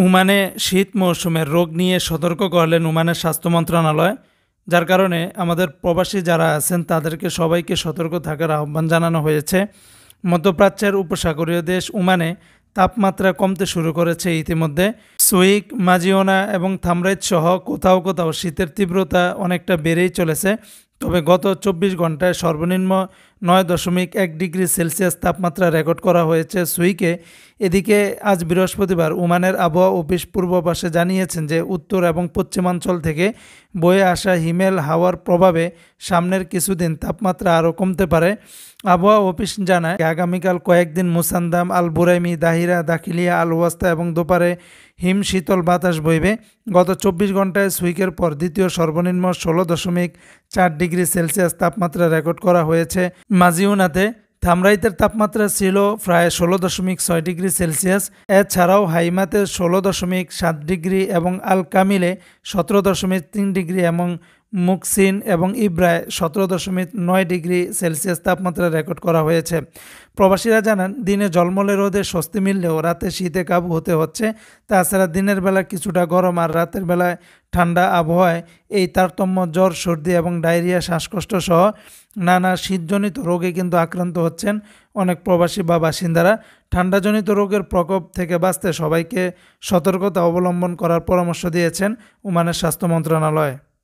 ওমানে শীত মৌসুমের রোগ নিয়ে সতর্ক করলেন ওমানের স্বাস্থ্য মন্ত্রণালয়, যার কারণে আমাদের প্রবাসী যারা আছেন তাদেরকে সবাইকে সতর্ক থাকার আহ্বান জানানো হয়েছে। মধ্যপ্রাচ্যের উপসাগরীয় দেশ ওমানে তাপমাত্রা কমতে শুরু করেছে ইতিমধ্যে। সুইক, মাজিওনা এবং থামরাইত সহ কোথাও কোথাও শীতের তীব্রতা অনেকটা বেড়েই চলেছে। তবে গত 24 ঘন্টায় সর্বনিম্ন 9.1 ডিগ্রি সেলসিয়াস তাপমাত্রা রেকর্ড করা হয়েছে সুইকে। এদিকে আজ বৃহস্পতিবার ওমানের আবহাওয়া অফিস পূর্বাভাসে জানিয়েছেন যে উত্তর এবং পশ্চিমাঞ্চল থেকে বয়ে আসা হিমেল হাওয়ার প্রভাবে সামনের কিছুদিন তাপমাত্রা আরও কমতে পারে। আবহাওয়া অফিস জানায় আগামীকাল কয়েকদিন মুসান্দাম, আল বুরাইমি, দাহিরা, দাখিলিয়া, আল ওয়াস্তা এবং দোপারে হিম শীতল বাতাস বইবে। গত 24 ঘন্টায় সুইকের পর দ্বিতীয় সর্বনিম্ন 16.4 ডিগ্রি সেলসিয়াস তাপমাত্রা রেকর্ড করা হয়েছে মাজিউনাতে। থামরাইতের তাপমাত্রা ছিল প্রায় 16.6 ডিগ্রি সেলসিয়াস। এছাড়াও হাইমাতে 16.7 ডিগ্রি এবং আল কামিলে 17.3 ডিগ্রি এবং মুকসিন এবং ইব্রায় 17.9 ডিগ্রি সেলসিয়াস তাপমাত্রা রেকর্ড করা হয়েছে। প্রবাসীরা জানান, দিনে ঝলমলে রোদে স্বস্তি মিললেও রাতে শীতে কাবু হতে হচ্ছে। তাছাড়া দিনের বেলা কিছুটা গরম আর রাতের বেলায় ঠান্ডা আবহাওয়ায় এই তারতম্য জ্বর, সর্দি এবং ডায়রিয়া, শ্বাসকষ্ট সহ নানা শীতজনিত রোগে কিন্তু আক্রান্ত হচ্ছেন অনেক প্রবাসী বা বাসিন্দারা। ঠান্ডাজনিত রোগের প্রকোপ থেকে বাঁচতে সবাইকে সতর্কতা অবলম্বন করার পরামর্শ দিয়েছেন ওমানের স্বাস্থ্য মন্ত্রণালয়।